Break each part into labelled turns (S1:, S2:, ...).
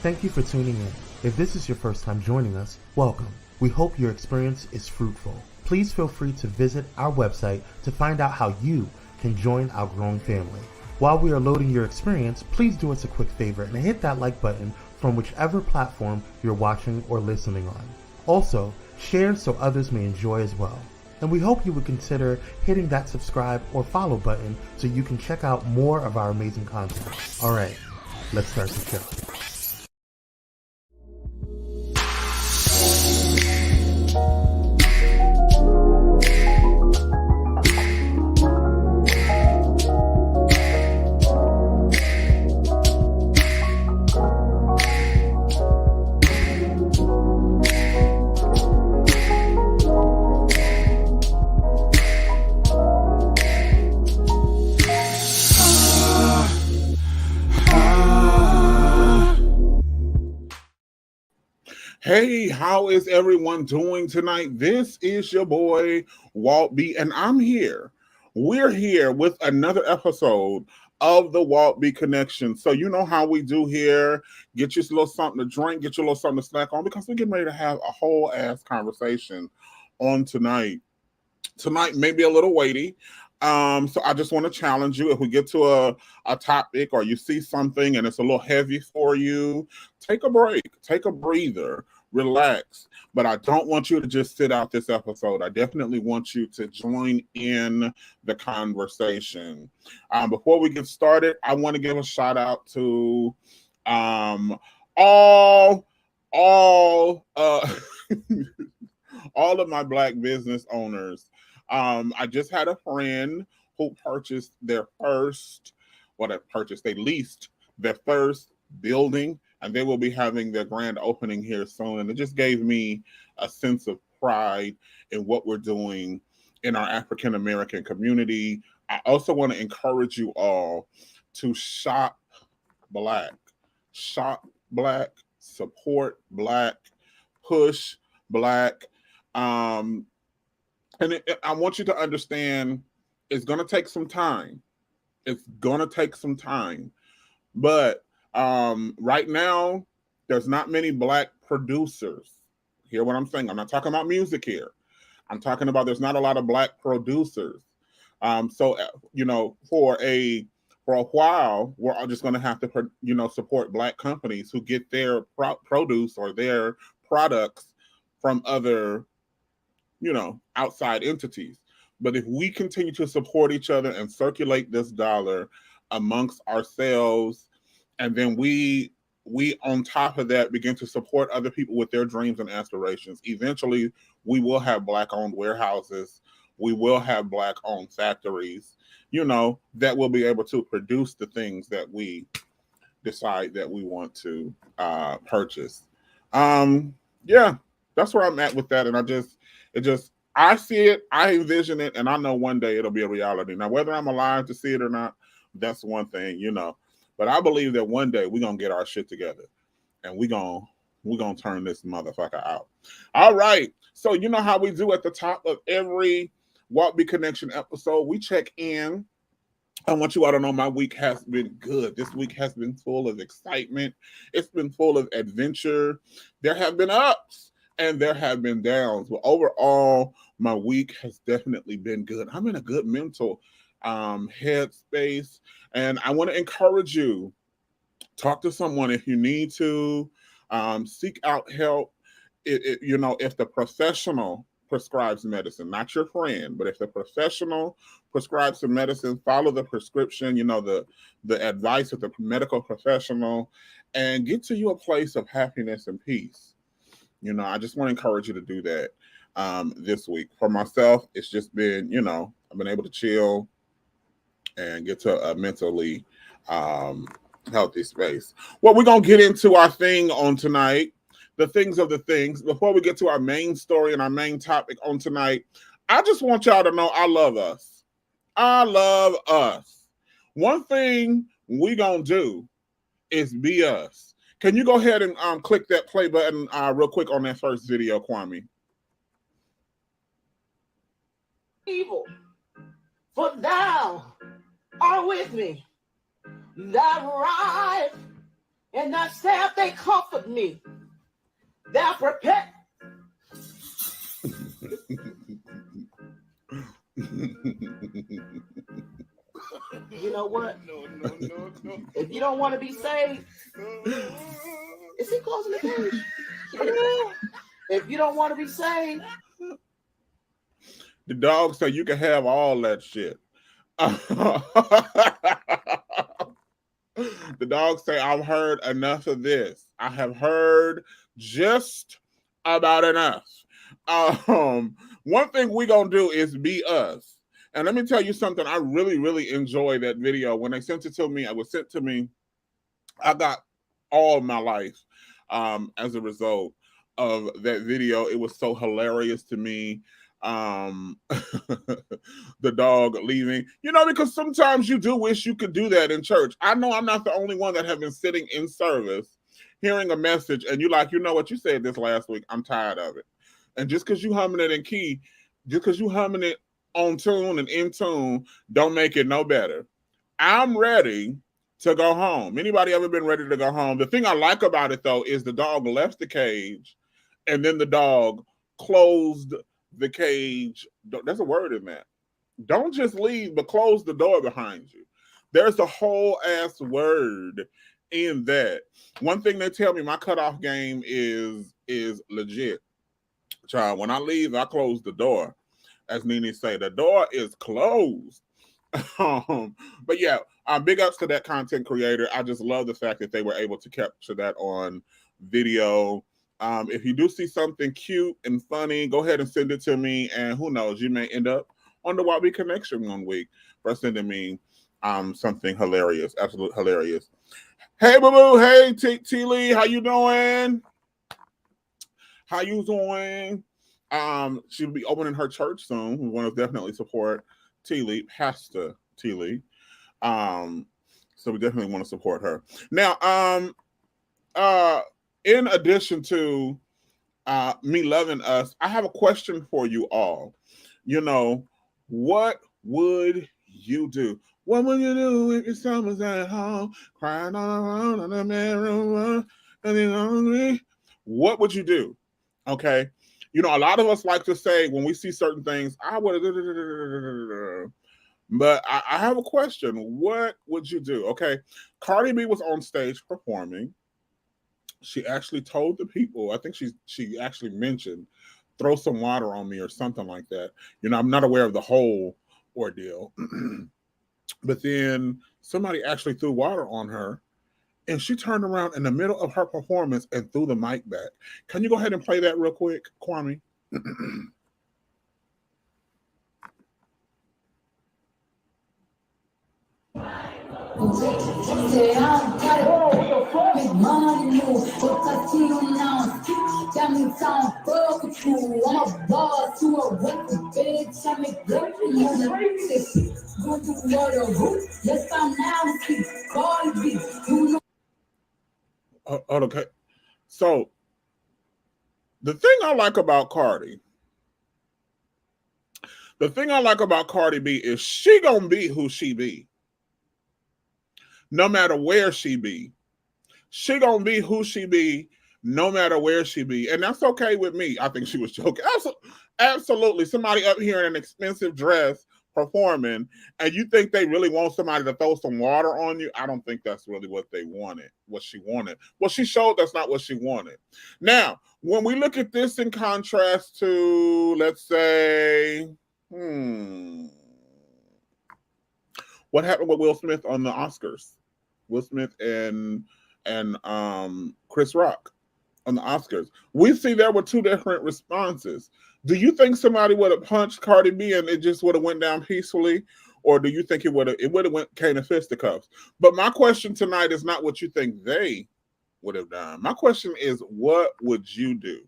S1: Thank you for tuning in. If this is your first time joining us, welcome. We hope your experience is fruitful. Please feel free to visit our website to find out how you can join our growing family. While we are loading your experience, please do us a quick favor and hit that like button from whichever platform you're watching or listening on. Also, share so others may enjoy as well. And we hope you would consider hitting that subscribe or follow button so you can check out more of our amazing content. All right, let's start the show.
S2: Hey, how is everyone doing tonight? This is your boy, WaltB, and I'm here. We're here with another episode of the WaltB Connection. So you know how we do here. Get you a little something to drink, get you a little something to snack on, because we're getting ready to have a whole ass conversation on tonight. Tonight may be a little weighty. So I just want to challenge you. If we get to a topic or you see something and it's a little heavy for you, take a break, take a breather, relax. But I don't want you to just sit out this episode. I definitely want you to join in the conversation. Before we get started, I want to give a shout out to all all of my Black business owners. I just had a friend who purchased their first, they leased their first building, and they will be having their grand opening here soon. And it just gave me a sense of pride in what we're doing in our African American community. I also want to encourage you all to shop Black, support Black, push Black. I want you to understand it's going to take some time. It's going to take some time. But right now, there's not many Black producers. Hear what I'm saying? I'm not talking about music here. I'm talking about there's not a lot of Black producers. So, for a while, we're just going to have to, support Black companies who get their produce or their products from other outside entities. But if we continue to support each other and circulate this dollar amongst ourselves, and then we on top of that begin to support other people with their dreams and aspirations, eventually we will have Black-owned warehouses, we will have Black-owned factories, that will be able to produce the things that we decide that we want to purchase. Yeah, that's where I'm at with that. And I see it, I envision it, and I know one day it'll be a reality. Now, whether I'm alive to see it or not, that's one thing, But I believe that one day we're going to get our shit together and we're going to turn this motherfucker out. All right. So you know how we do at the top of every WaltB Connection episode, we check in. I want you all to know my week has been good. This week has been full of excitement. It's been full of adventure. There have been ups and there have been downs. But overall, my week has definitely been good. I'm in a good mental headspace. And I want to encourage you, talk to someone if you need to, seek out help. If the professional prescribes medicine, not your friend, but if the professional prescribes some medicine, follow the prescription, the advice of the medical professional, and get to you a place of happiness and peace. I just want to encourage you to do that this week. For myself, it's just been, I've been able to chill and get to a mentally healthy space. Well, we're going to get into our thing on tonight, the things of the things. Before we get to our main story and our main topic on tonight, I just want y'all to know I love us. I love us. One thing we going to do is be us. Can you go ahead and click that play button real quick on that first video, Kwame?
S3: Evil, for thou art with me. Thy right and not staff, they comfort me. Thou prepare. You know what?
S2: No.
S3: If you don't want to be saved, is he closing the page? Yeah. If you don't want to be saved,
S2: the dog say you can have all that shit. The dog say, I've heard enough of this. I have heard just about enough. One thing we gonna do is be us. And let me tell you something. I really enjoy that video. When they sent it to me, it was sent to me. I got all my life as a result of that video. It was so hilarious to me. The dog leaving, because sometimes you do wish you could do that in church. I know I'm not the only one that have been sitting in service hearing a message and you're like, you know what, you said this last week, I'm tired of it. And just because you humming it in key, just because you humming it on tune and in tune, don't make it no better. I'm ready to go home. Anybody ever been ready to go home? The thing I like about it though is the dog left the cage and then the dog closed the cage. There's a word in that. Don't just leave, but close the door behind you. There's a whole ass word in that. One thing they tell me, my cutoff game is legit. Child, when I leave, I close the door. As Nene say, the door is closed. But yeah, big ups to that content creator. I just love the fact that they were able to capture that on video. If you do see something cute and funny, go ahead and send it to me. And who knows, you may end up on the WaltB Connection one week for sending me something hilarious, absolute hilarious. Hey, boo-boo. Hey, T. Lee. How you doing? How you doing? She'll be opening her church soon. We want to definitely support T. Lee, Pastor T. Lee. So we definitely want to support her. Now, in addition to me loving us, I have a question for you all. What would you do? What would you do if your son was at home crying all around on the bedroom and he's hungry? What would you do? Okay. A lot of us like to say when we see certain things, I would have. But I have a question. What would you do? Okay. Cardi B was on stage performing. She actually told the people, I think she actually mentioned, throw some water on me or something like that. I'm not aware of the whole ordeal. But then somebody actually threw water on her and she turned around in the middle of her performance and threw the mic back. Can you go ahead and play that real quick, Kwame? Okay. So the thing I like about Cardi B is she gonna be who she be. No matter where she be. She gonna be who she be no matter where she be. And that's okay with me. I think she was joking. Absolutely. Somebody up here in an expensive dress performing, and you think they really want somebody to throw some water on you? I don't think that's really what they wanted, what she wanted. Well, she showed that's not what she wanted. Now, when we look at this in contrast to, let's say, what happened with Will Smith on the Oscars? Will Smith and Chris Rock on the Oscars. We see there were two different responses. Do you think somebody would have punched Cardi B and it just would have went down peacefully? Or do you think it would have came to fisticuffs? But my question tonight is not what you think they would have done. My question is, what would you do?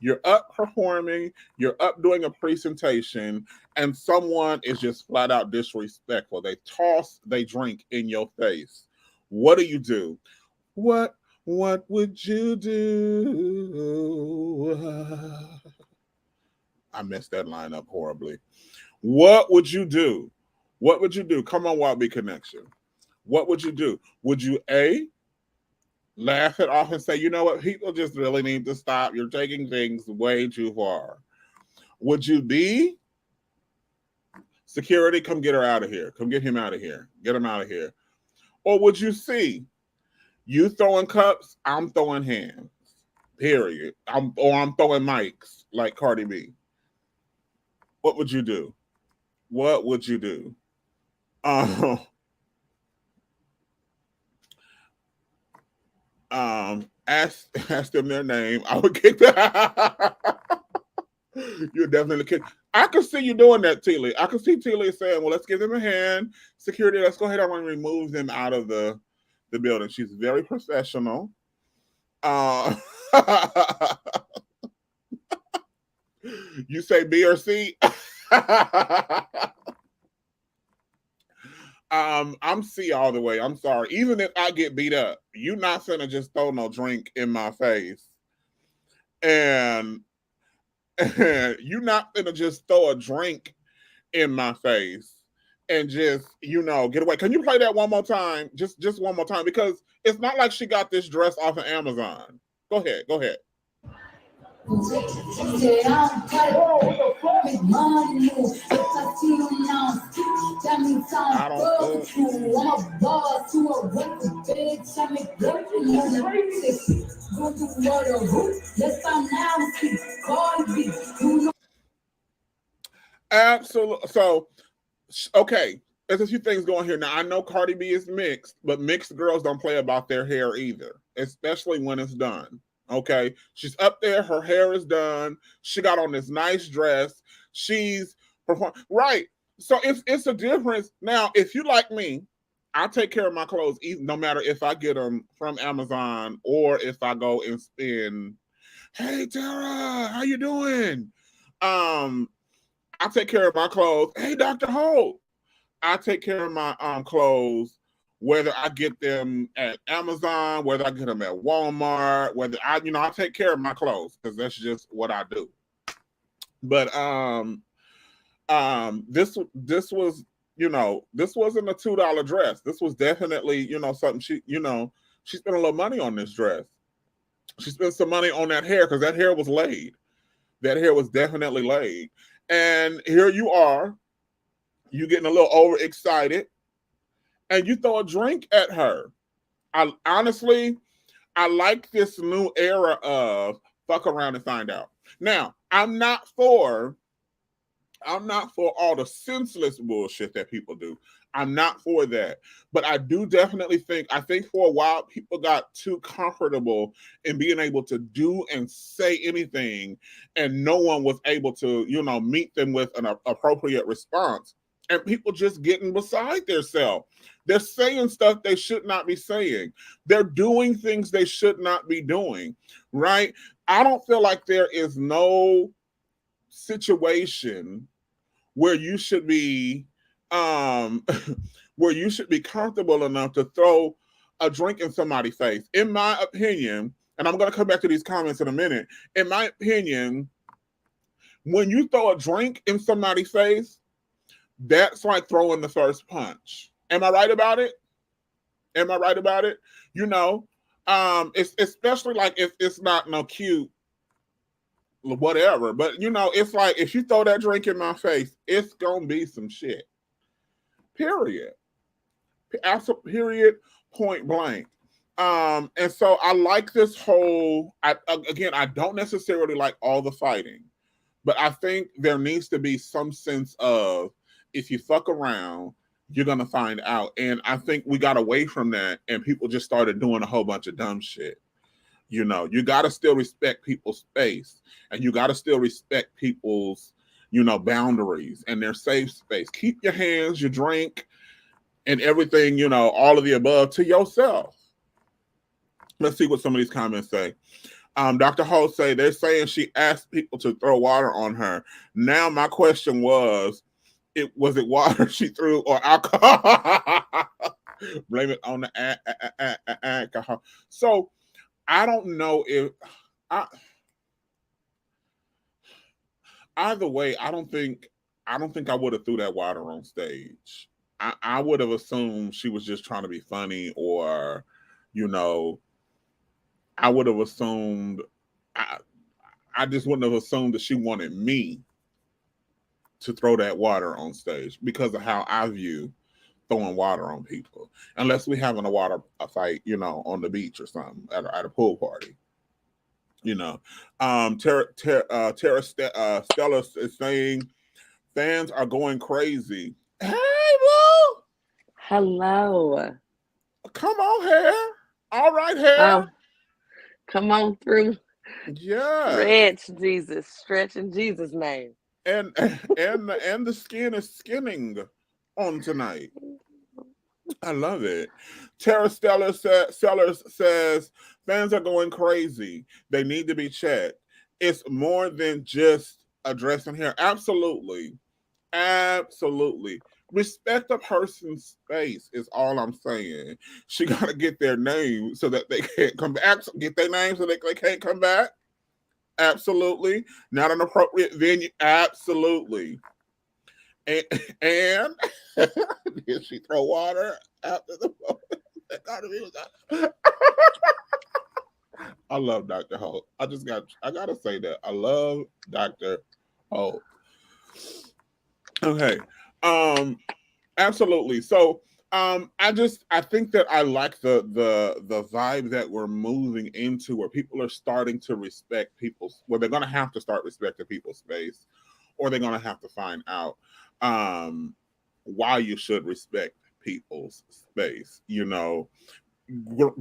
S2: You're up performing, you're up doing a presentation, and someone is just flat out disrespectful. They toss, they drink in your face. What do you do? What would you do? I messed that line up horribly. What would you do? What would you do? Come on, WaltB Connection. What would you do? Would you A, laugh it off and say, you know what, people just really need to stop. You're taking things way too far. Would you be security? Come get her out of here. Come get him out of here. Get him out of here. Or would you see you throwing cups, I'm throwing hands. Period. I'm throwing mics like Cardi B. What would you do? What would you do? Ask them their name. I would kick that. You're definitely kidding. I could see you doing that, Teely. I could see Teely saying, well, let's give them a hand. Security, let's go ahead and remove them out of the building. She's very professional. You say B or C? I'm C all the way. I'm sorry. Even if I get beat up, you're not finna just throw no drink in my face. And you're not finna just throw a drink in my face and just, get away. Can you play that one more time? Just one more time, because it's not like she got this dress off of Amazon. Go ahead. Absolutely. So, okay, there's a few things going here. Now, I know Cardi B is mixed, but mixed girls don't play about their hair either, especially when it's done. Okay, she's up there, her hair is done, she got on this nice dress, she's performing. Right. So it's a difference. Now, if you like me, I take care of my clothes, no matter if I get them from Amazon or if I go and spend. Hey, Tara, how you doing? I take care of my clothes. Hey, Dr. Holt, I take care of my clothes, whether I get them at Amazon, whether I get them at Walmart, whether I take care of my clothes, because that's just what I do. But this was, this wasn't a $2 dress. This was definitely, something she spent a little money on this dress. She spent some money on that hair, because that hair was laid. That hair was definitely laid. And here you are, you getting a little overexcited, and you throw a drink at her. I like this new era of fuck around and find out. Now, I'm not for all the senseless bullshit that people do. I'm not for that. But I do definitely think for a while people got too comfortable in being able to do and say anything, and no one was able to, meet them with an appropriate response. And people just getting beside themselves. They're saying stuff they should not be saying. They're doing things they should not be doing, right? I don't feel like there is no situation where you should be comfortable enough to throw a drink in somebody's face. In my opinion, and I'm going to come back to these comments in a minute, in my opinion, when you throw a drink in somebody's face, that's like throwing the first punch. Am I right about it? It's especially like if it's not no cute whatever, but it's like if you throw that drink in my face, it's gonna be some shit. Period. Period. Point blank. And so I like this whole. I don't necessarily like all the fighting, but I think there needs to be some sense of, if you fuck around, you're going to find out. And I think we got away from that, and people just started doing a whole bunch of dumb shit. You got to still respect people's space, and you got to still respect people's, boundaries and their safe space. Keep your hands, your drink, and everything, all of the above to yourself. Let's see what some of these comments say. Dr. Holt say, they're saying she asked people to throw water on her. Now my question was it water she threw or alcohol? Blame it on the alcohol. So I don't know if either way, I don't think I would have threw that water on stage. I would have assumed she was just trying to be funny, or I would have assumed, I just wouldn't have assumed that she wanted me to throw that water on stage because of how I view throwing water on people, unless we having a fight, you know, on the beach or something at a pool party. You know, Tara Stella is saying fans are going crazy. Hey, bro.
S4: Hello.
S2: Come on, hair. All right, hair.
S4: Come on through.
S2: Yeah.
S4: Stretch in Jesus' name.
S2: And the skin is skinning on tonight. I love it. Tara Sellers says fans are going crazy. They need to be checked. It's more than just addressing hair. Absolutely. Absolutely. Respect a person's space is all I'm saying. She got to get their name so that they can't come back. Get their name so they can't come back. Absolutely. Not an appropriate venue. Absolutely. And did she throw water after the I love Dr. Holt. I gotta say that. I love Dr. Holt. Okay. Absolutely. So I think that I like the vibe that we're moving into, where people are starting to respect they're gonna have to start respecting people's space, or they're gonna have to find out why you should respect people's space. You know,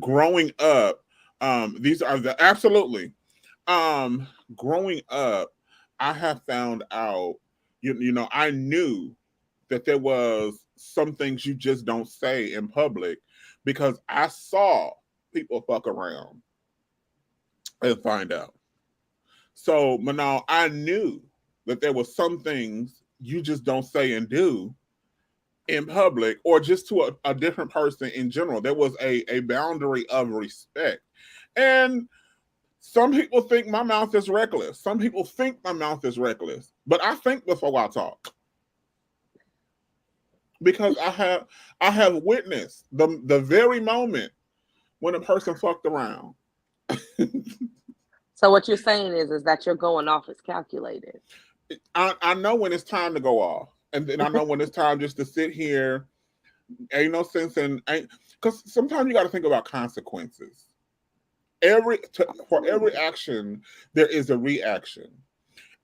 S2: growing up, these are the absolutely. Growing up, I have found out, you know, I knew that there was some things you just don't say in public, because I saw people fuck around and find out. So, Manal, I knew that there was some things you just don't say and do in public, or just to a different person in general. There was a boundary of respect. And some people think my mouth is reckless. Some people think my mouth is reckless. But I think before I talk. Because I have witnessed the very moment when a person fucked around.
S4: So what you're saying is that you're going off as calculated.
S2: I know when it's time to go off. And then I know when it's time just to sit here. Ain't no sense in, because sometimes you got to think about consequences. For every action, there is a reaction.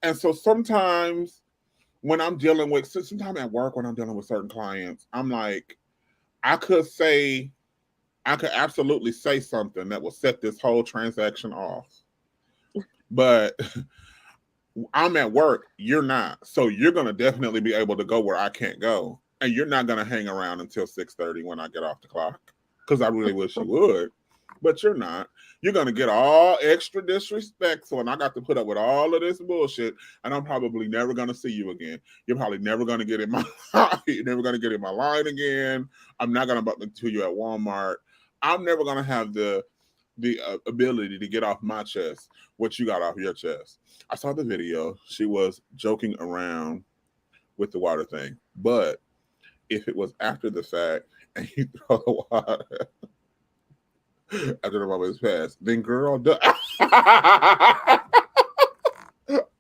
S2: And so sometimes when I'm dealing with, sometimes at work, when I'm dealing with certain clients, I'm like, I could absolutely say something that will set this whole transaction off. But I'm at work, you're not. So you're going to definitely be able to go where I can't go. And you're not going to hang around until 6:30 when I get off the clock, because I really wish you would. But you're not. You're going to get all extra disrespectful, and I got to put up with all of this bullshit, and I'm probably never going to see you again. You're probably never going to get in my line. You're never going to get in my line again. I'm not going to bump into you at Walmart. I'm never going to have the ability to get off my chest what you got off your chest. I saw the video. She was joking around with the water thing. But if it was after the fact and you throw the water after the moment has passed, then girl,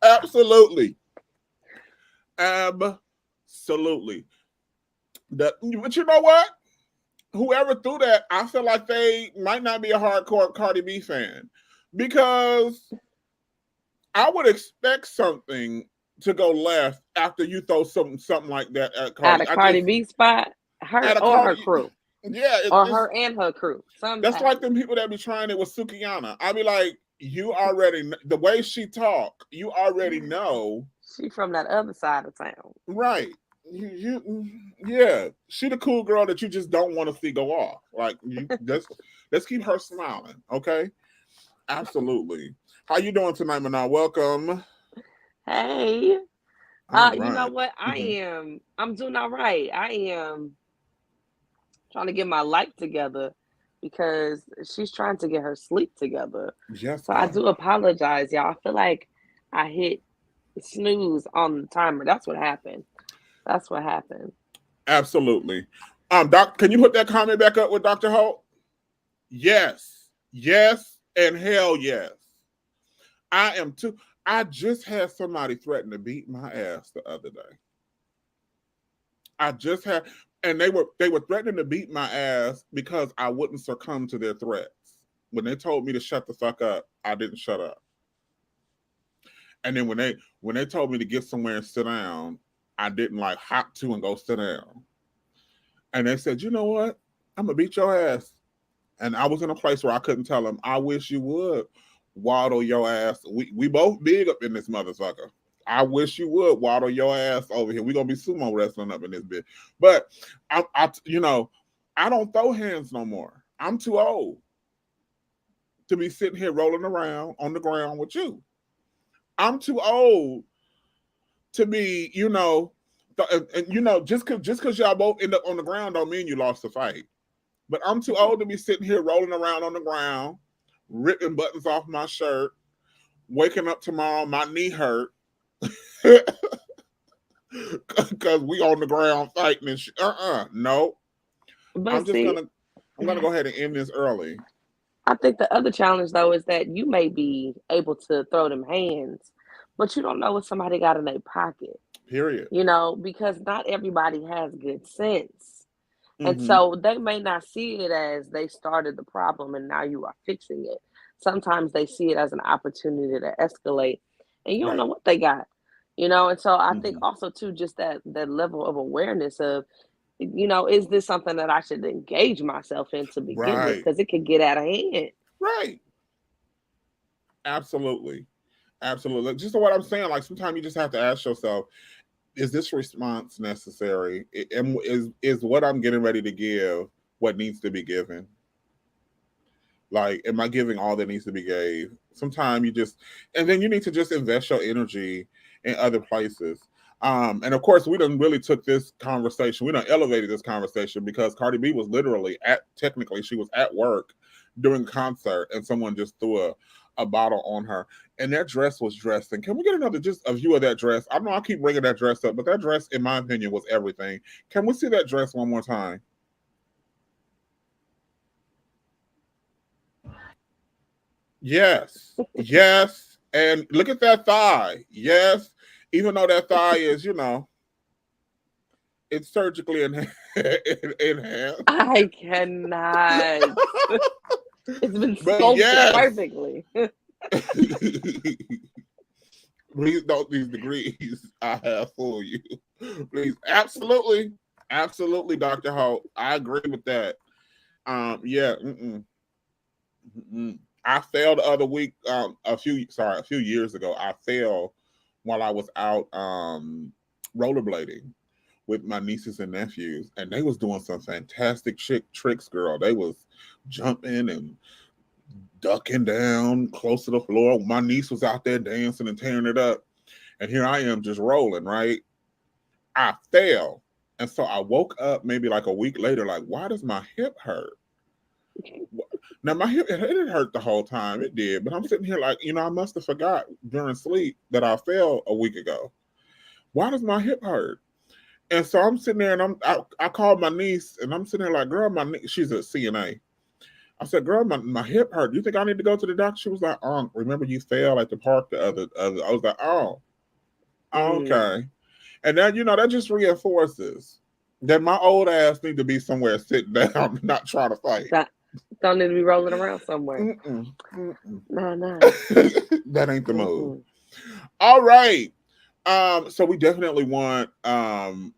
S2: absolutely. Absolutely. But you know what? Whoever threw that, I feel like they might not be a hardcore Cardi B fan, because I would expect something to go left after you throw something like that at Cardi.
S4: At a Cardi B spot, her or her crew.
S2: Yeah.
S4: Or her and her crew.
S2: That's like them people that be trying it with Sukiyana. I be like, you already, the way she talk, you already know.
S4: She from that other side of town.
S2: Right. Yeah. She the cool girl that you just don't want to see go off. Like, let's keep her smiling, okay? Absolutely. How you doing tonight, Manal? Welcome.
S4: Hey.
S2: Right.
S4: You know what? I'm doing all right. I am trying to get my life together, because she's trying to get her sleep together.
S2: Yes.
S4: So I do apologize, y'all. I feel like I hit snooze on the timer. That's what happened.
S2: Absolutely. Doc, can you put that comment back up with Dr. Holt? Yes. And hell yes. I am too. I just had somebody threaten to beat my ass the other day. I just had, and they were threatening to beat my ass because I wouldn't succumb to their threats. When they told me to shut the fuck up, I didn't shut up. And then when they told me to get somewhere and sit down, I didn't like hop to and go sit down. And they said, you know what? I'm gonna beat your ass. And I was in a place where I couldn't tell them, I wish you would waddle your ass. We both big up in this motherfucker. I wish you would waddle your ass over here. We're gonna be sumo wrestling up in this bit. But I don't throw hands no more. I'm too old to be sitting here rolling around on the ground with you. I'm too old to be, just because y'all both end up on the ground don't mean you lost the fight. But I'm too old to be sitting here rolling around on the ground, ripping buttons off my shirt, waking up tomorrow, my knee hurt, because we on the ground fighting and shit. No. But I'm gonna go ahead and end this early.
S4: I think the other challenge though is that you may be able to throw them hands, but you don't know what somebody got in their pocket.
S2: Period.
S4: Because not everybody has good sense. Mm-hmm. And so they may not see it as they started the problem and now you are fixing it. Sometimes they see it as an opportunity to escalate and you don't know what they got. And so I think also too, just that level of awareness of, is this something that I should engage myself in to begin with? Because it could get out of hand.
S2: Right. Absolutely. Just what I'm saying, like sometimes you just have to ask yourself, is this response necessary? Is what I'm getting ready to give what needs to be given? Like, am I giving all that needs to be gave? Sometimes and then you need to just invest your energy in other places. And of course, we done really took this conversation, we done elevated this conversation because Cardi B was literally she was at work during a concert and someone just threw a bottle on her. And that dress was dressing. Can we get a view of that dress? I know I keep bringing that dress up, but that dress, in my opinion, was everything. Can we see that dress one more time? Yes. Yes. And look at that thigh. Yes. Even though that thigh is, it's surgically enhanced.
S4: I cannot. It's been sculpted perfectly.
S2: Please don't these degrees I have for you. Please. Absolutely, Dr. Holt. I agree with that. Yeah. I fell the other week, a few years ago. I fell while I was out rollerblading with my nieces and nephews, and they was doing some fantastic tricks, girl. They was jumping and ducking down close to the floor. My niece was out there dancing and tearing it up, and here I am just rolling, right? I fell, and so I woke up maybe like a week later, like, why does my hip hurt? Now, my hip, it didn't hurt the whole time. It did. But I'm sitting here like, I must have forgot during sleep that I fell a week ago. Why does my hip hurt? And so I'm sitting there and I called my niece and I'm sitting there like, girl, she's a CNA. I said, girl, my hip hurt. Do you think I need to go to the doctor? She was like, remember you fell at the park the other. I was like, okay. And then, that just reinforces that my old ass need to be somewhere sitting down, not trying to fight.
S4: Don't need to be rolling around somewhere. No.
S2: That ain't the move. All right. So we definitely want. I'm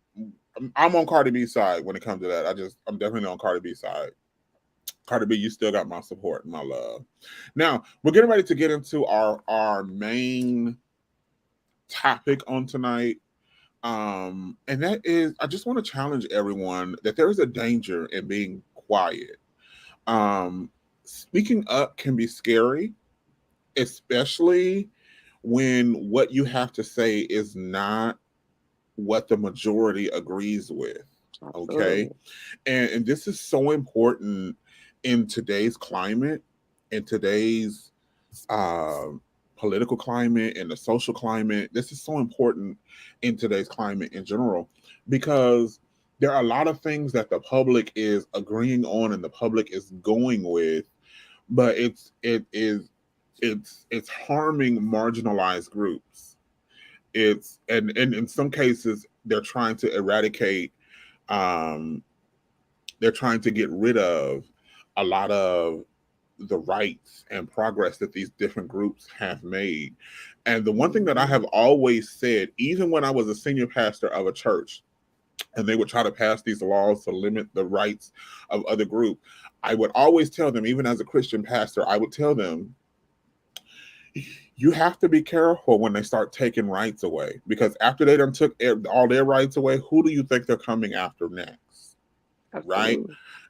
S2: on Cardi B's side when it comes to that. I'm definitely on Cardi B's side. Cardi B, you still got my support and my love. Now we're getting ready to get into our main topic on tonight. And that is, I just want to challenge everyone that there is a danger in being quiet. Speaking up can be scary, especially when what you have to say is not what the majority agrees with. Okay. And this is so important in today's climate, in today's political climate, and the social climate. This is so important in today's climate in general, because there are a lot of things that the public is agreeing on and the public is going with, but it's harming marginalized groups. It's and in some cases they're trying to eradicate, um, they're trying to get rid of a lot of the rights and progress that these different groups have made. And the one thing that I have always said, even when I was a senior pastor of a church, and they would try to pass these laws to limit the rights of other groups, I would always tell them, even as a Christian pastor, I would tell them, you have to be careful when they start taking rights away, because after they done took all their rights away, who do you think they're coming after next?
S4: Absolutely.
S2: Right?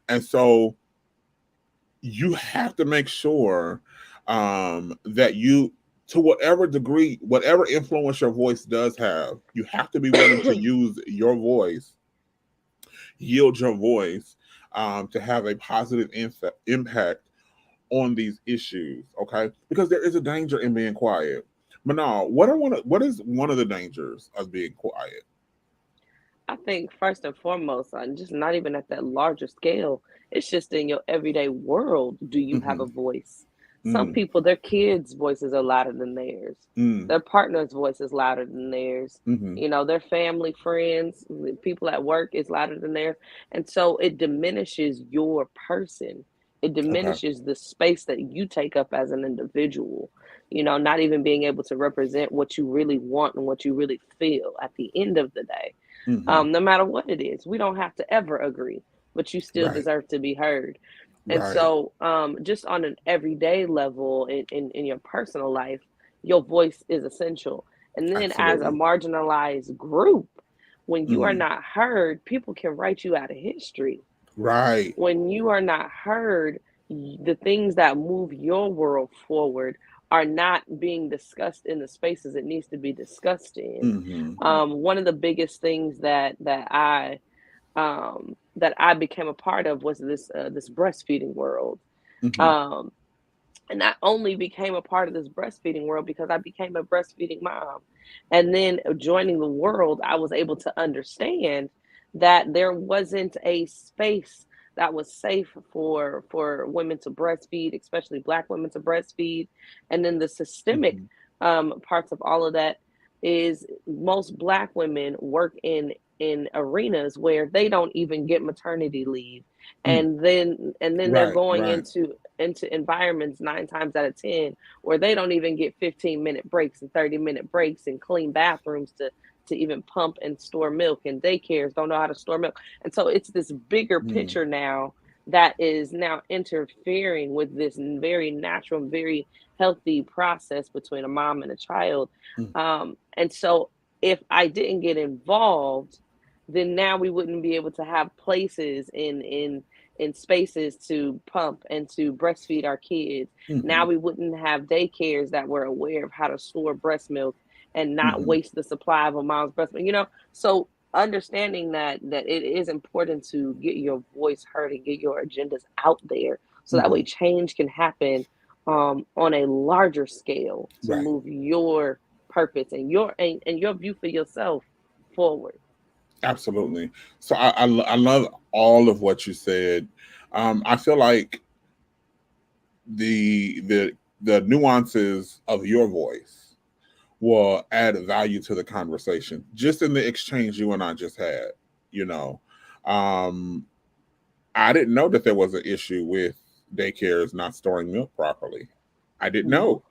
S2: And so you have to make sure that you, to whatever degree, whatever influence your voice does have, you have to be willing to use your voice, yield your voice, to have a positive impact on these issues, okay? Because there is a danger in being quiet. Manal, what is one of the dangers of being quiet?
S4: I think first and foremost, just not even at that larger scale, it's just in your everyday world. Do you have a voice? Some people, their kids' voices are louder than theirs. Their partner's voice is louder than theirs. You know, their family, friends, people at work is louder than theirs. And so it diminishes your person. It diminishes the space that you take up as an individual, you know, not even being able to represent what you really want and what you really feel at the end of the day. No matter what it is, we don't have to ever agree, but you still deserve to be heard. And so just on an everyday level in your personal life, your voice is essential. And then as a marginalized group, when you are not heard, people can write you out of history.
S2: Right.
S4: When you are not heard, the things that move your world forward are not being discussed in the spaces it needs to be discussed in. One of the biggest things that I became a part of was this breastfeeding world. And I only became a part of this breastfeeding world because I became a breastfeeding mom. And then joining the world, I was able to understand that there wasn't a space that was safe for women to breastfeed, especially Black women to breastfeed. And then the systemic parts of all of that is most Black women work in arenas where they don't even get maternity leave, and then they're going into environments 9 times out of 10 where they don't even get 15-minute breaks and 30-minute breaks and clean bathrooms to even pump and store milk, and daycares don't know how to store milk. And so it's this bigger picture now that is now interfering with this very natural, very healthy process between a mom and a child. And so if I didn't get involved, then now we wouldn't be able to have places in spaces to pump and to breastfeed our kids. Now we wouldn't have daycares that were aware of how to store breast milk and not waste the supply of a mom's breast milk, you know? So understanding that it is important to get your voice heard and get your agendas out there, so that way change can happen on a larger scale to move your purpose and your view for yourself forward.
S2: Absolutely. So I love all of what you said. I feel like the nuances of your voice will add value to the conversation, just in the exchange you and I just had. You know, I didn't know that there was an issue with daycares not storing milk properly. I didn't know.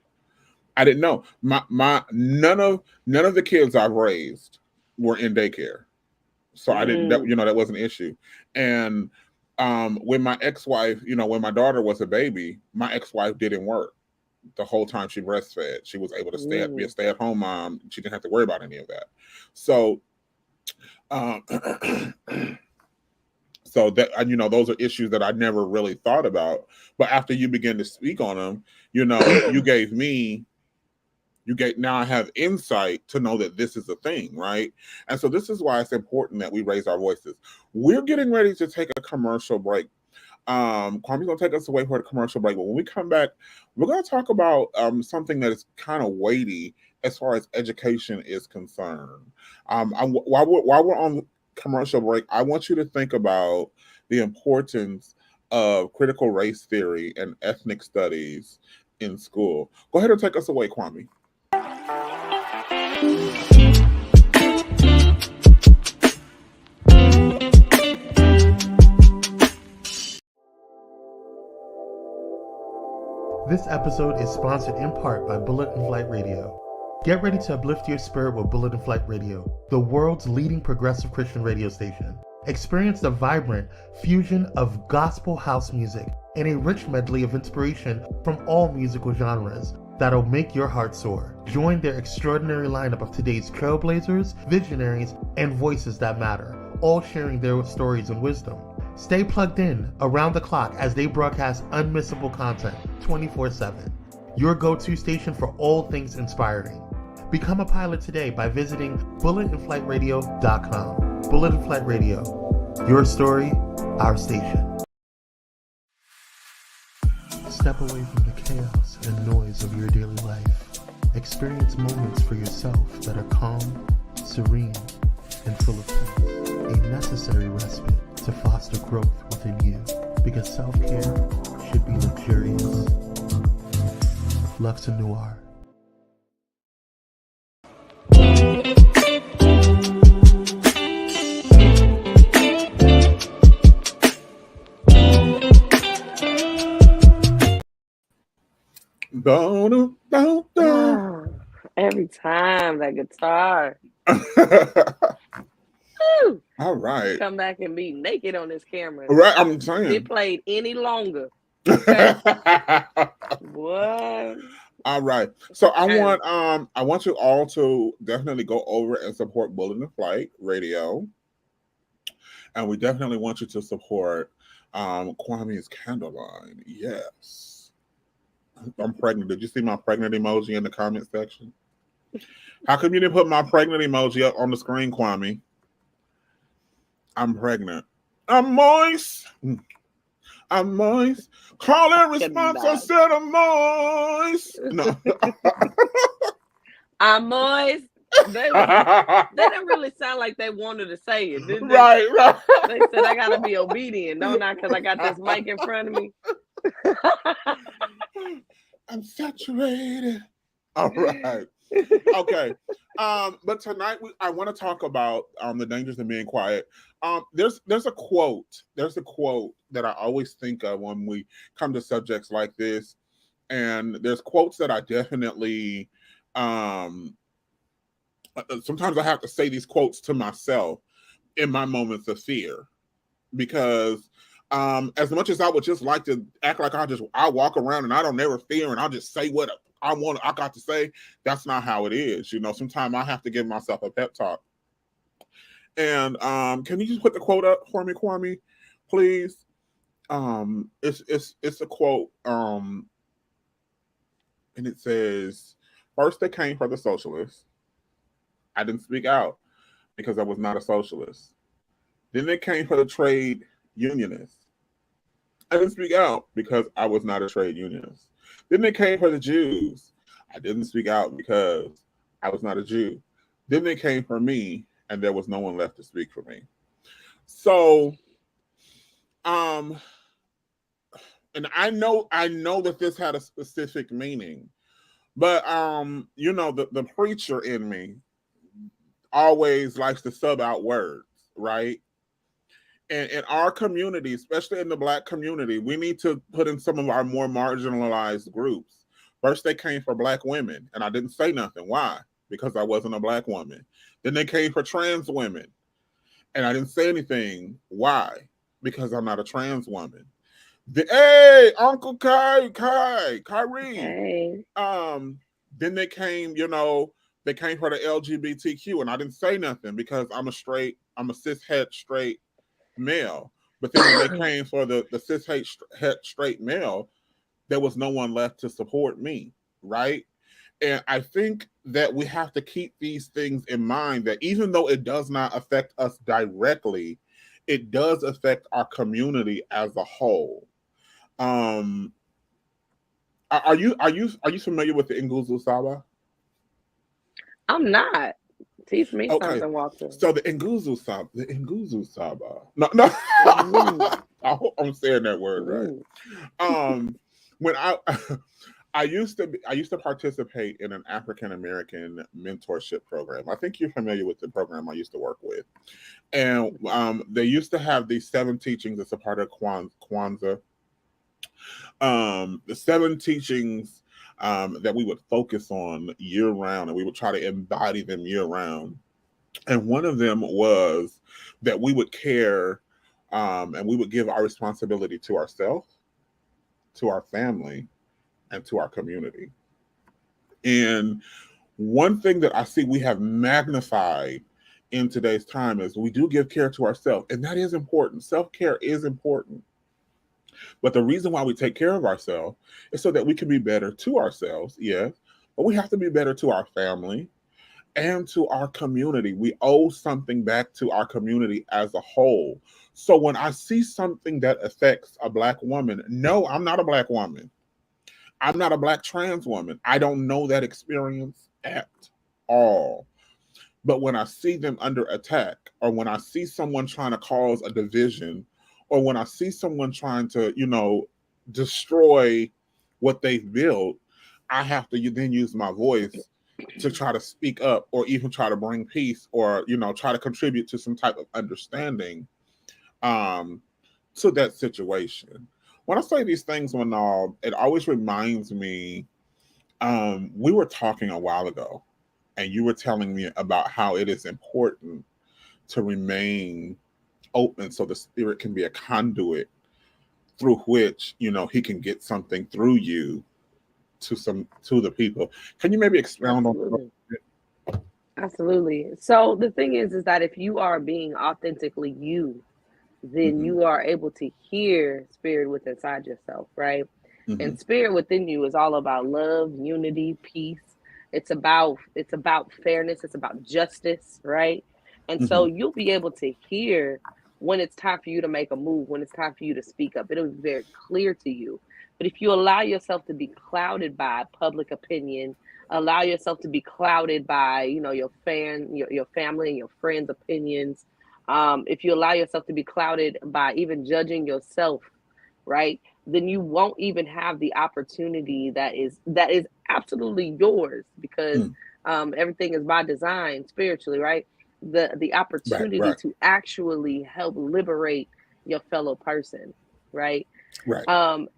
S2: I didn't know. My none of the kids I've raised were in daycare. So I didn't, that wasn't an issue. And when my ex-wife, when my daughter was a baby, my ex-wife didn't work the whole time she breastfed. She was able to be a stay-at-home mom. She didn't have to worry about any of that. So, so that, those are issues that I never really thought about. But after you begin to speak on them, now I have insight to know that this is a thing, right? And so this is why it's important that we raise our voices. We're getting ready to take a commercial break. Kwame's going to take us away for a commercial break. But when we come back, we're going to talk about something that is kind of weighty as far as education is concerned. While we're on commercial break, I want you to think about the importance of critical race theory and ethnic studies in school. Go ahead and take us away, Kwame.
S1: This episode is sponsored in part by Bullet and Flight Radio. Get ready to uplift your spirit with Bullet and Flight Radio, the world's leading progressive Christian radio station. Experience the vibrant fusion of gospel house music and a rich medley of inspiration from all musical genres that'll make your heart soar. Join their extraordinary lineup of today's trailblazers, visionaries, and voices that matter, all sharing their stories and wisdom. Stay plugged in around the clock as they broadcast unmissable content 24/7. Your go-to station for all things inspiring. Become a pilot today by visiting bulletandflightradio.com. Bullet and Flight Radio. Your story, our station. Step away from the chaos and noise of your daily life. Experience moments for yourself that are calm, serene, and full of peace. A necessary respite to foster growth within you, because self-care should be luxurious. Lux and Noir.
S4: Every time that guitar.
S2: All right.
S4: Come back and be naked on this camera.
S2: Right, I'm saying.
S4: If it played any longer. Okay. What?
S2: All right. So I want you all to definitely go over and support Bullet and Flight Radio. And we definitely want you to support Kwame's candle line. Yes. I'm pregnant. Did you see my pregnant emoji in the comment section? How come you didn't put my pregnant emoji up on the screen, Kwame? I'm pregnant. I'm moist. I'm moist. Call and response. I said I'm moist. No.
S4: I'm moist. They didn't really sound like they wanted to say it, did they?
S2: Right.
S4: They said I gotta be obedient, don't I? Because I got this mic in front of me.
S2: I'm saturated. All right. Okay. But tonight I want to talk about the dangers of being quiet. There's a quote. There's a quote that I always think of when we come to subjects like this. And there's quotes that I definitely sometimes I have to say these quotes to myself in my moments of fear. Because as much as I would just like to act like I walk around and I don't never fear and I'll just say what I got to say, that's not how it is. You know, sometimes I have to give myself a pep talk. And can you just put the quote up for me, Kwame, please? It's a quote, and it says, "First they came for the socialists. I didn't speak out because I was not a socialist. Then they came for the trade unionists. I didn't speak out because I was not a trade unionist. Then they came for the Jews. I didn't speak out because I was not a Jew. Then they came for me, and there was no one left to speak for me." So, and I know that this had a specific meaning, but you know, the preacher in me always likes to sub out words, right? And in our community, especially in the Black community, we need to put in some of our more marginalized groups. First, they came for Black women, and I didn't say nothing. Why? Because I wasn't a Black woman. Then they came for trans women, and I didn't say anything. Why? Because I'm not a trans woman. Hey, Uncle Kyrie.
S4: Hey.
S2: Then they came, they came for the LGBTQ, and I didn't say nothing because I'm a cis-het straight male. But then when they came for the cis-het straight male, there was no one left to support me, right? And I think that we have to keep these things in mind, that even though it does not affect us directly, it does affect our community as a whole. Are you familiar with the Nguzo Saba?
S4: I'm not. Teach me something, Walter.
S2: So the Nguzo Saba. No. I hope I'm saying that word right. When I used to participate in an African American mentorship program. I think you're familiar with the program I used to work with, and they used to have these 7 teachings as a part of Kwanzaa. The 7 teachings that we would focus on year round, and we would try to embody them year round. And one of them was that we would care and we would give our responsibility to ourselves, to our family, and to our community. And one thing that I see we have magnified in today's time is we do give care to ourselves, and that is important. Self-care is important. But the reason why we take care of ourselves is so that we can be better to ourselves, yes, but we have to be better to our family and to our community. We owe something back to our community as a whole. So when I see something that affects a Black woman, no, I'm not a Black woman. I'm not a Black trans woman. I don't know that experience at all. But when I see them under attack, or when I see someone trying to cause a division, or when I see someone trying to, destroy what they've built, I have to then use my voice to try to speak up, or even try to bring peace, or, try to contribute to some type of understanding to that situation. When I say these things, it always reminds me, we were talking a while ago, and you were telling me about how it is important to remain open so the spirit can be a conduit through which, he can get something through you to the people. Can you maybe expound on that?
S4: Absolutely. So the thing is that if you are being authentically you, then you are able to hear spirit within inside yourself, right? And spirit within you is all about love, unity, peace. It's about fairness. It's about justice, right? And so you'll be able to hear when it's time for you to make a move, when it's time for you to speak up. It'll be very clear to you. But if you allow yourself to be clouded by public opinion, allow yourself to be clouded by, your family and your friends' opinions, if you allow yourself to be clouded by even judging yourself, right, then you won't even have the opportunity that is absolutely yours, because everything is by design spiritually, right? The opportunity
S2: right.
S4: to actually help liberate your fellow person, right?
S2: Right.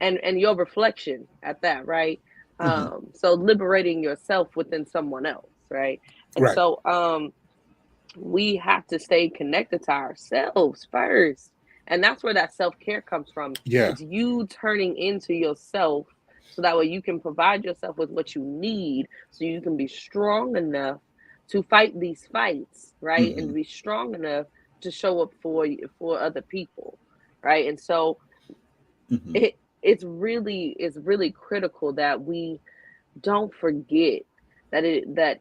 S4: And your reflection at that, right? So liberating yourself within someone else, right? And
S2: right.
S4: So we have to stay connected to ourselves first. And that's where that self-care comes from.
S2: Yeah.
S4: It's you turning into yourself, so that way you can provide yourself with what you need, so you can be strong enough to fight these fights, right? And be strong enough to show up for other people, right? And so it's really critical that we don't forget that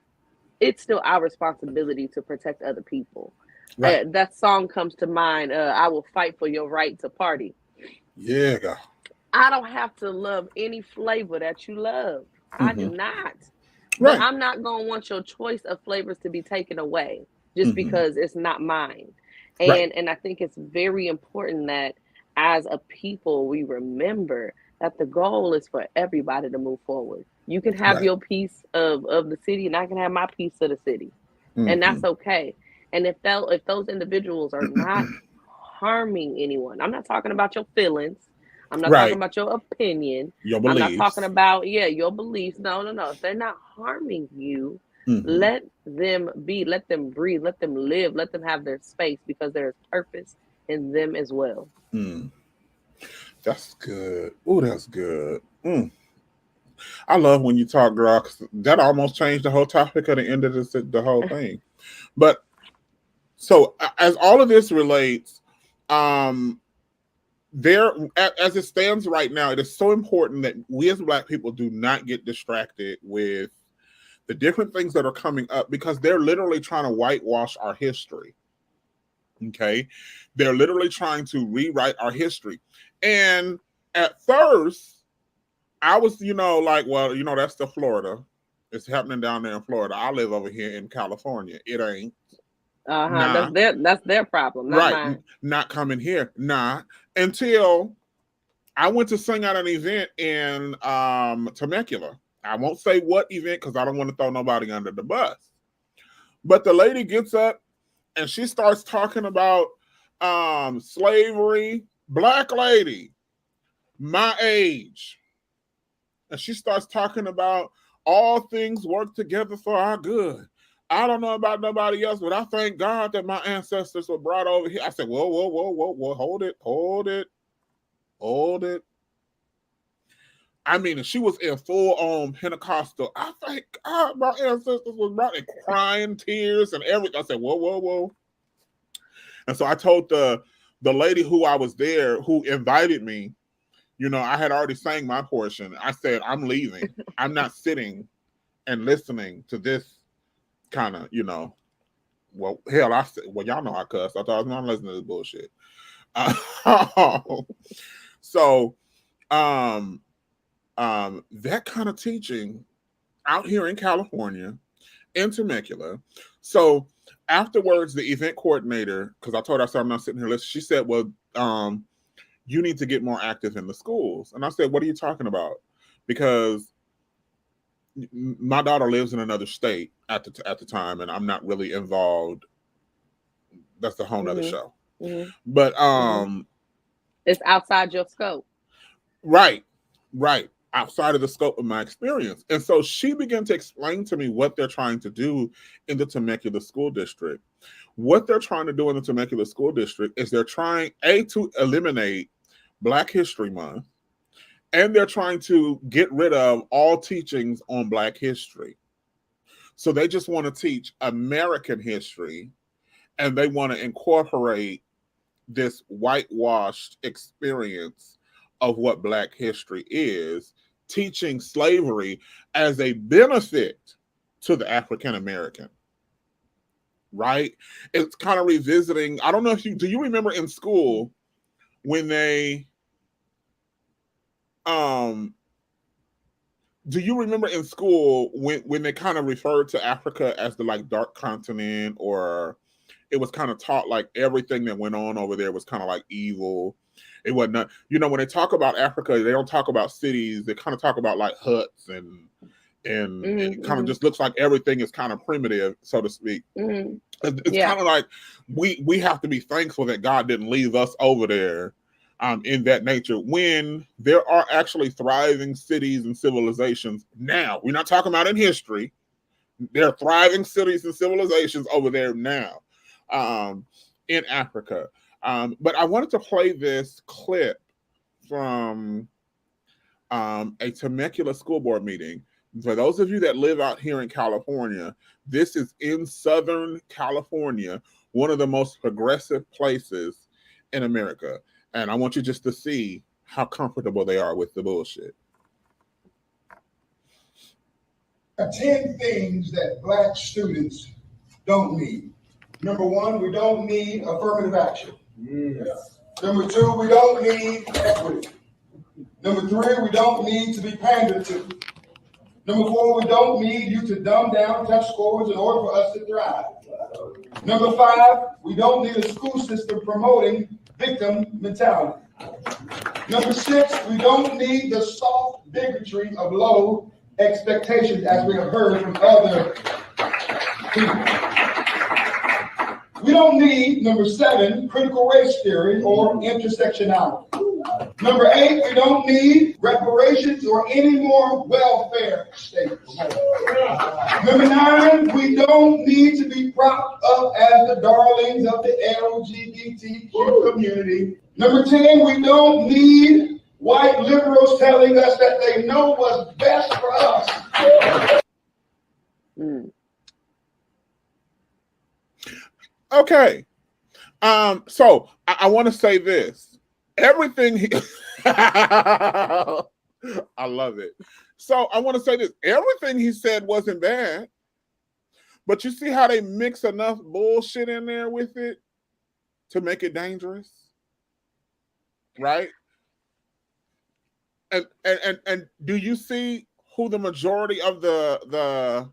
S4: it's still our responsibility to protect other people.
S2: Right.
S4: That song comes to mind. I will fight for your right to party.
S2: Yeah, God.
S4: I don't have to love any flavor that you love. I do not.
S2: Right.
S4: But I'm not going to want your choice of flavors to be taken away just because it's not mine. And I think it's very important that as a people, we remember that the goal is for everybody to move forward. You can have your piece of the city, and I can have my piece of the city. And that's okay. And if those individuals are not harming anyone, I'm not talking about your feelings. I'm not talking about your opinion.
S2: Your beliefs.
S4: I'm not talking about, your beliefs. No. If they're not harming you, let them be, let them breathe, let them live, let them have their space, because there is purpose in them as well.
S2: That's good. Oh, that's good. I love when you talk, girl, 'cause that almost changed the whole topic of the end of the whole thing. But so as all of this relates, there, as it stands right now, it is so important that we as Black people do not get distracted with the different things that are coming up, because they're literally trying to whitewash our history. Okay, they're literally trying to rewrite our history. And at first, I was, like, well, that's the Florida. It's happening down there in Florida. I live over here in California. It ain't. Nah.
S4: That's their problem, not mine.
S2: Not coming here. Nah. Until I went to sing at an event in Temecula. I won't say what event because I don't want to throw nobody under the bus. But the lady gets up and she starts talking about slavery, black lady, my age. And she starts talking about all things work together for our good. I don't know about nobody else, but I thank God that my ancestors were brought over here. I said, whoa, hold it. I mean, she was in full-on Pentecostal. I thank God my ancestors was brought in crying, tears, and everything. I said, whoa. And so I told the lady who I was there, who invited me, I had already sang my portion. I said, I'm leaving. I'm not sitting and listening to this kind of, well, hell, I said, well, y'all know I cuss. I thought I was not listening to this bullshit. So, that kind of teaching out here in California, in Temecula. So afterwards, the event coordinator, because I told her, I said, I'm not sitting here listening. She said, well, you need to get more active in the schools. And I said, what are you talking about? Because my daughter lives in another state at the time, and I'm not really involved. That's a whole nother show. Mm-hmm. But
S4: it's outside your scope.
S2: Right. Outside of the scope of my experience. And so she began to explain to me what they're trying to do in the Temecula School District. What they're trying to do in the Temecula School District is they're trying, to eliminate Black History Month, and they're trying to get rid of all teachings on Black history. So they just want to teach American history, and they want to incorporate this whitewashed experience of what Black history is, teaching slavery as a benefit to the African American. Right? It's kind of revisiting. I don't know if do you remember in school when they do you remember in school when they kind of referred to Africa as the dark continent, or it was kind of taught like everything that went on over there was kind of like evil? It wasn't not, when they talk about Africa, they don't talk about cities. They kind of talk about like huts and it kind of just looks like everything is kind of primitive, so to speak. It's kind of like we have to be thankful that God didn't leave us over there in that nature, when there are actually thriving cities and civilizations now. We're not talking about in history. There are thriving cities and civilizations over there now in Africa. But I wanted to play this clip from a Temecula school board meeting. For those of you that live out here in California, this is in Southern California, one of the most progressive places in America. And I want you just to see how comfortable they are with the bullshit.
S5: 10 things that Black students don't need. Number 1, we don't need affirmative action. Yes. Number 2, we don't need equity. Number 3, we don't need to be pandered to. Number 4, we don't need you to dumb down test scores in order for us to thrive. Number 5, we don't need a school system promoting victim mentality. Number 6, we don't need the soft bigotry of low expectations, as we have heard from other people. We don't need, number 7, critical race theory or intersectionality. Number 8, we don't need reparations or any more welfare states. Number 9, we don't need to be propped up as the darlings of the LGBTQ community. Number 10, we don't need white liberals telling us that they know what's best for us.
S2: Okay. So I want to say this. Everything I love it. So I want to say this. Everything he said wasn't bad. But you see how they mix enough bullshit in there with it to make it dangerous? Right? And do you see who the majority of the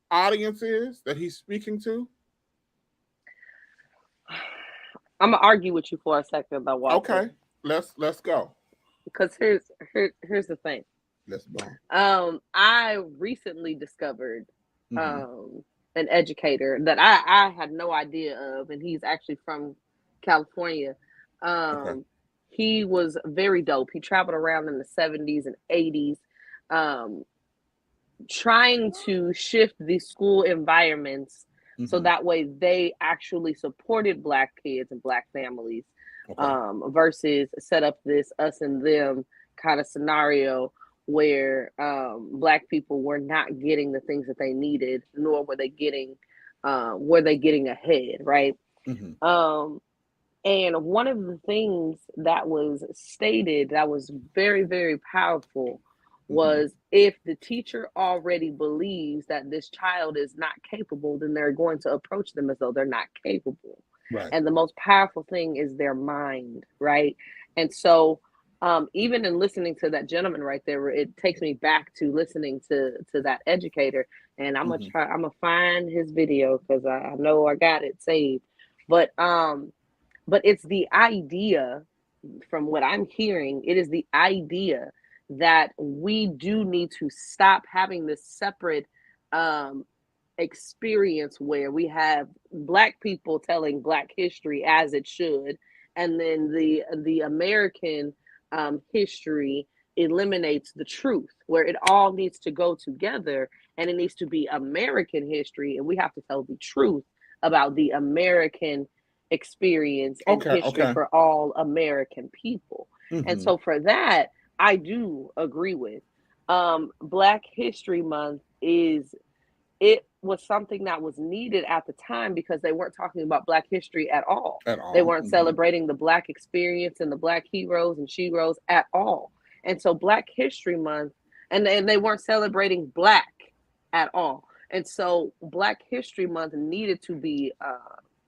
S2: audience is that he's speaking to?
S4: I'm gonna argue with you for a second, though, Walter.
S2: Okay, let's go.
S4: Because here's the thing.
S2: Let's go.
S4: I recently discovered
S2: Mm-hmm.
S4: an educator that I had no idea of, and he's actually from California.
S2: Okay.
S4: He was very dope. He traveled around in the 70s and 80s, trying to shift the school environments so
S2: Mm-hmm.
S4: that way they actually supported Black kids and Black families,
S2: Okay.
S4: versus set up this us and them kind of scenario where Black people were not getting the things that they needed, nor were they getting ahead, right?
S2: Mm-hmm.
S4: And one of the things that was stated that was very, very powerful
S2: Mm-hmm.
S4: was, if the teacher already believes that this child is not capable, then they're going to approach them as though they're not capable.
S2: Right.
S4: And the most powerful thing is their mind, right? And so, even in listening to that gentleman right there, it takes me back to listening to that educator. And I'm
S2: Mm-hmm.
S4: gonna find his video because I know I got it saved. But it's the idea, from what I'm hearing, it is the idea that we do need to stop having this separate experience where we have Black people telling Black history as it should, and then the American history eliminates the truth, where it all needs to go together, and it needs to be American history, and we have to tell the truth about the American experience and
S2: Okay.
S4: history
S2: Okay.
S4: for all American people. And
S2: Mm-hmm.
S4: so for that, I do agree with. Black History Month it was something that was needed at the time because they weren't talking about Black history at all.
S2: At
S4: They
S2: all.
S4: weren't
S2: Mm-hmm.
S4: celebrating the Black experience and the Black heroes and sheroes at all. And so Black History Month, and they weren't celebrating Black at all. And so Black History Month needed to be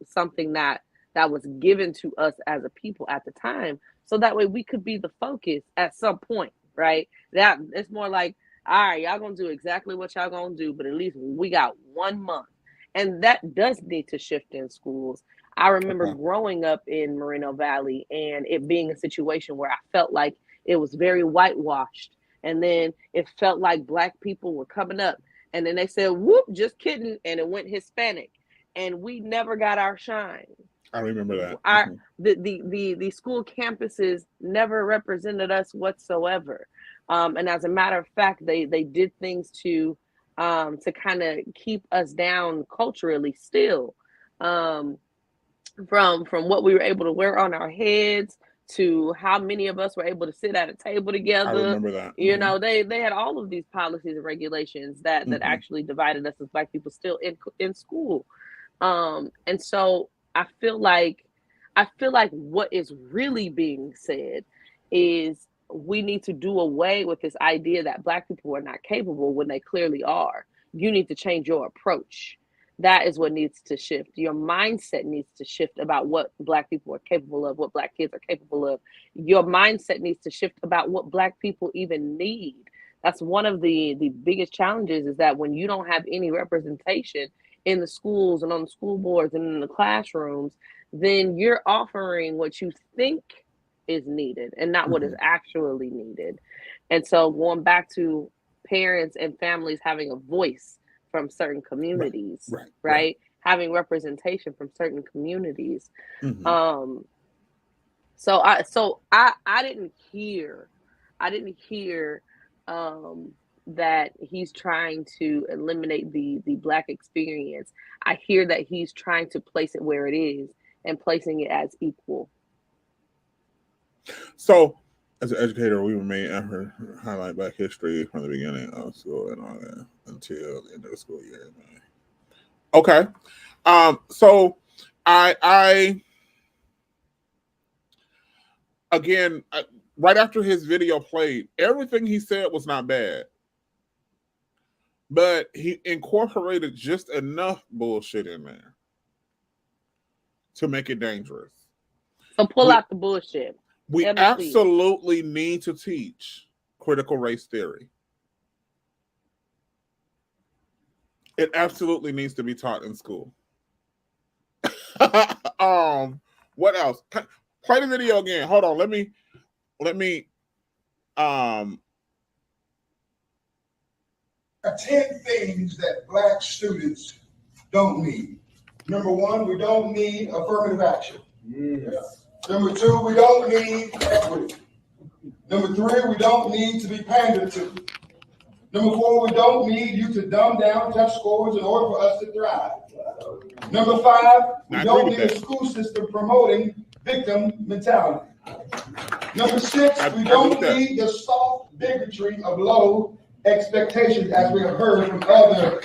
S4: something that was given to us as a people at the time, so that way we could be the focus at some point, right? That it's more like, all right, y'all gonna do exactly what y'all gonna do, but at least we got 1 month. And that does need to shift in schools. I remember
S2: Okay.
S4: growing up in Moreno Valley and it being a situation where I felt like it was very whitewashed, and then it felt like Black people were coming up, and then they said, whoop, just kidding, and it went Hispanic, and we never got our shine.
S2: I remember that.
S4: Our
S2: Mm-hmm.
S4: the school campuses never represented us whatsoever. And as a matter of fact, they did things to kind of keep us down culturally still, um, from what we were able to wear on our heads to how many of us were able to sit at a table
S2: I
S4: together.
S2: remember that.
S4: You
S2: Mm-hmm.
S4: know, they had all of these policies and regulations that
S2: Mm-hmm.
S4: actually divided us as Black people still in school. And so I feel like what is really being said is we need to do away with this idea that Black people are not capable when they clearly are. You need to change your approach. That is what needs to shift. Your mindset needs to shift about what Black people are capable of, what Black kids are capable of. Your mindset needs to shift about what Black people even need. That's one of the biggest challenges, is that when you don't have any representation in the schools and on the school boards and in the classrooms, then you're offering what you think is needed and not what is
S2: Mm-hmm.
S4: actually needed. And so going back to parents and families having a voice from certain
S2: Right.
S4: communities,
S2: Right. Right.
S4: right? Having representation from certain communities.
S2: Mm-hmm.
S4: So I didn't hear that he's trying to eliminate the Black experience. I hear that he's trying to place it where it is and placing it as equal.
S2: So, as an educator, we were made effort to highlight Black history from the beginning of school and all that until the end of the school year. Okay. So I again, right after his video played, everything he said was not bad, but he incorporated just enough bullshit in there to make it dangerous.
S4: So pull out the bullshit.
S2: We absolutely need to teach critical race theory. It absolutely needs to be taught in school. What else? Play the video again. Hold on. Let me.
S5: 10 things that Black students don't need. Number one, we don't need affirmative action. Yes. Number two, we don't need equity. Number three, we don't need to be pandered to. Number four, we don't need you to dumb down test scores in order for us to thrive. Number five, we don't need a school system promoting victim mentality. Number six, we don't need the soft bigotry of low expectations, as we have heard from other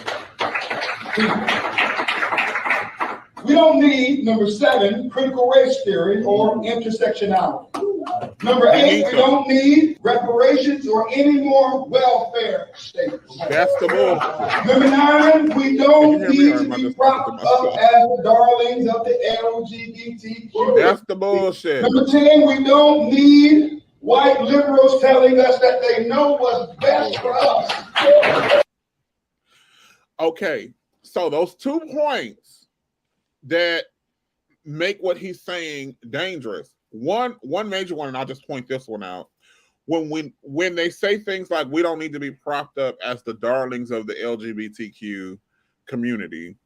S5: people. We don't need, number seven, critical race theory or intersectionality. Number eight, we don't need reparations or any more welfare states.
S2: That's the bullshit.
S5: Number nine, we don't need to be propped up as the darlings of the LGBTQ.
S2: That's the bullshit.
S5: Number 10, we don't need white liberals telling us that they know what's best for us.
S2: Okay, so those 2 points that make what he's saying dangerous. One major one, and I'll just point this one out. When they say things like we don't need to be propped up as the darlings of the LGBTQ community,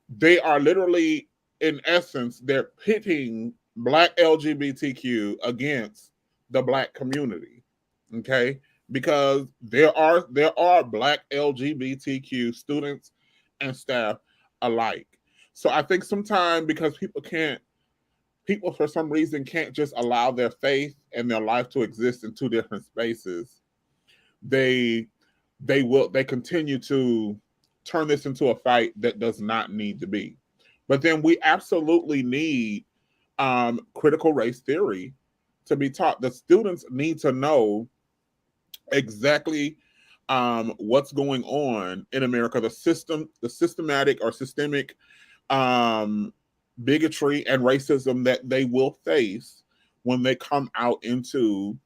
S2: they are literally, in essence, they're pitting Black LGBTQ against the Black community. Okay, because there are Black LGBTQ students and staff alike. So I think sometimes because people for some reason can't just allow their faith and their life to exist in 2 different spaces, they continue to turn this into a fight that does not need to be. But then we absolutely need critical race theory to be taught. The students need to know exactly what's going on in America, the systematic or systemic bigotry and racism that they will face when they come out into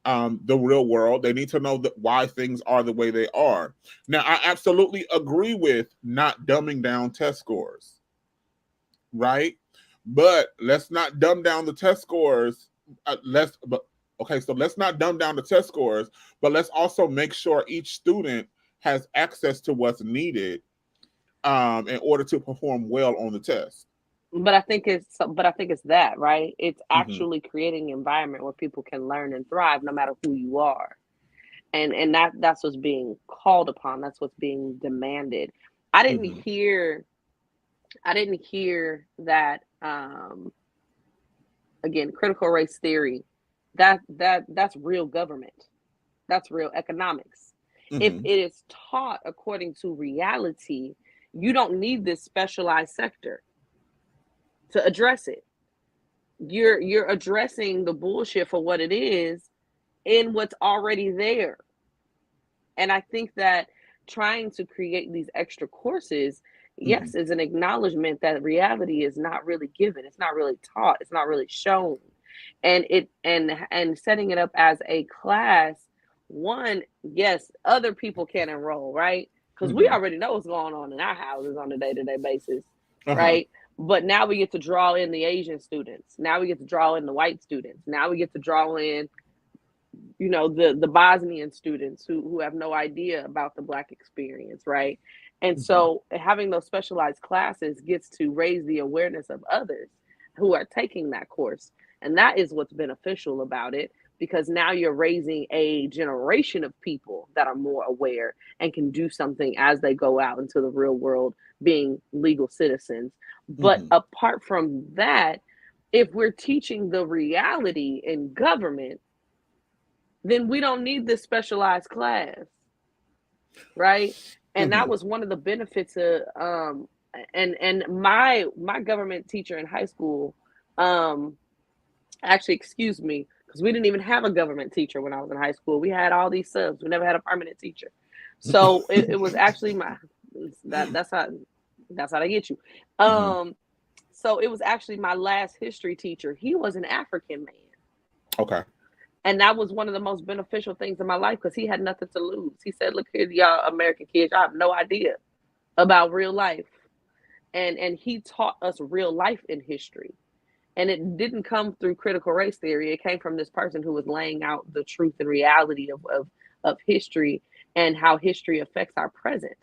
S2: the real world. They need to know why things are the way they are. Now, I absolutely agree with not dumbing down test scores, right? But let's not dumb down the test scores. Let's not dumb down the test scores, but let's also make sure each student has access to what's needed in order to perform well on the test.
S4: But I think it's that, right? It's actually creating an environment where people can learn and thrive no matter who you are. And that's what's being called upon. That's what's being demanded. I didn't hear that again, critical race theory, that's real government. That's real economics. If it is taught according to reality, you don't need this specialized sector to address it. You're addressing the bullshit for what it is in what's already there. And I think that trying to create these extra courses, yes, is an acknowledgement that reality is not really given. It's not really taught. It's not really shown. And setting it up as a class, one, yes, other people can enroll, right? Because we already know what's going on in our houses on a day-to-day basis, right? But now we get to draw in the Asian students. Now we get to draw in the white students. Now we get to draw in, the Bosnian students who have no idea about the Black experience, right? And so having those specialized classes gets to raise the awareness of others who are taking that course. And that is what's beneficial about it, because now you're raising a generation of people that are more aware and can do something as they go out into the real world, being legal citizens. But apart from that, if we're teaching the reality in government, then we don't need this specialized class, right? And that was one of the benefits of and my government teacher in high school, actually, excuse me, because we didn't even have a government teacher when I was in high school. We had all these subs. We never had a permanent teacher. So it was actually that's how they get you. So it was actually my last history teacher. He was an African man. Okay. And that was one of the most beneficial things in my life because he had nothing to lose. He said, look here, y'all American kids, y'all have no idea about real life. And he taught us real life in history. And it didn't come through critical race theory. It came from this person who was laying out the truth and reality of history and how history affects our present.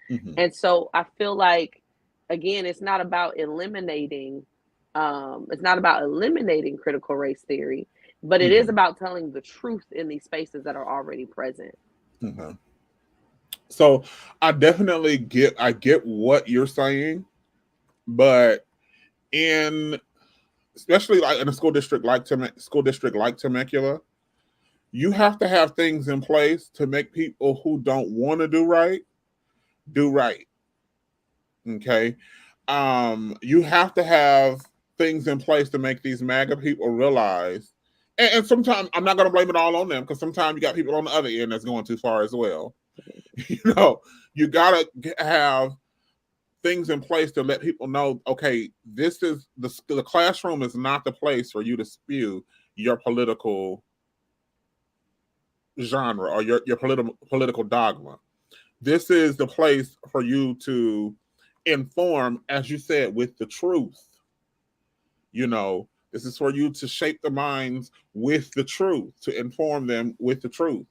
S2: Mm-hmm.
S4: And so I feel like, again, it's not about eliminating critical race theory, but it is about telling the truth in these spaces that are already present.
S2: Mm-hmm. So I definitely get what you're saying, but especially like in a school district like Temecula, you have to have things in place to make people who don't want to do right. Okay. You have to have things in place to make these MAGA people realize, and sometimes I'm not going to blame it all on them, because sometimes you got people on the other end that's going too far as well. You got to have things in place to let people know, okay, this is the classroom is not the place for you to spew your political genre or your political dogma. This is the place for you to inform, as you said, with the truth. This is for you to shape the minds with the truth, to inform them with the truth.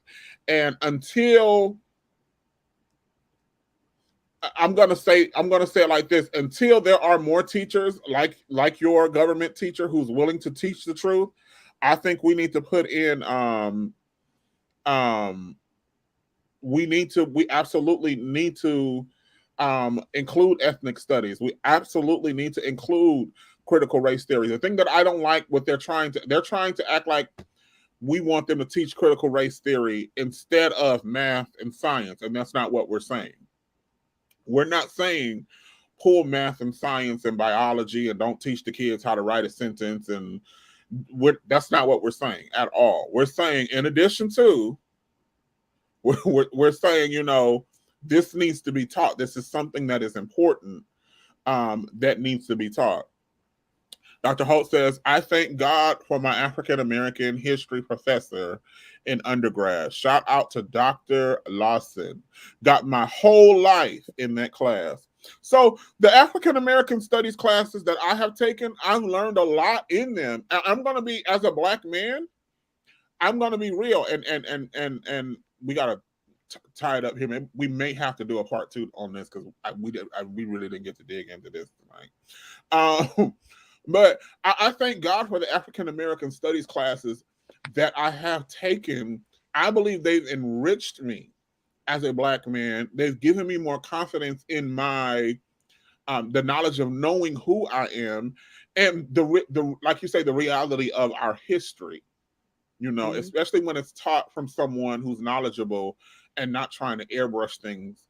S2: And until I'm gonna say it like this: until there are more teachers like your government teacher who's willing to teach the truth, I think we need to put in we absolutely need to include ethnic studies. We absolutely need to include critical race theory. The thing that I don't like, what they're trying to act like we want them to teach critical race theory instead of math and science, and that's not what we're saying. We're not saying pull math and science and biology and don't teach the kids how to write a sentence, and that's not what we're saying at all. We're saying, in addition to, we're saying, this needs to be taught. This is something that is important, that needs to be taught. Dr. Holt says, I thank God for my African-American history professor in undergrad. Shout out to Dr. Lawson. Got my whole life in that class. So the African-American studies classes that I have taken, I've learned a lot in them. I'm going to be, as a Black man, I'm going to be real. And we got to tie it up here. Maybe we may have to do a part 2 on this, because we really didn't get to dig into this tonight. But I thank God for the African-American studies classes that I have taken. I believe they've enriched me as a Black man. They've given me more confidence in my the knowledge of knowing who I am, and the like you say, the reality of our history. Especially when it's taught from someone who's knowledgeable and not trying to airbrush things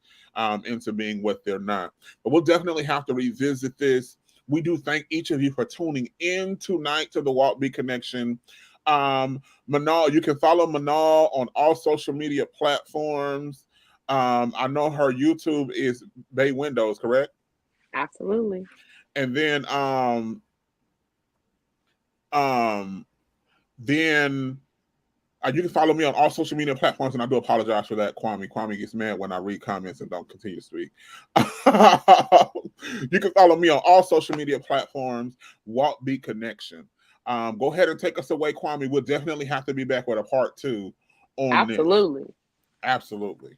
S2: into being what they're not. But we'll definitely have to revisit this. We do thank each of you for tuning in tonight to the WaltB Connection. Manal, you can follow Manal on all social media platforms. I know her YouTube is Bay Windows, correct?
S4: Absolutely.
S2: And then you can follow me on all social media platforms, and I do apologize for that, Kwame. Kwame gets mad when I read comments and don't continue to speak. You can follow me on all social media platforms, WaltB Connection. Go ahead and take us away, Kwame. We'll definitely have to be back with a part 2 on
S4: Absolutely.
S2: this. Absolutely.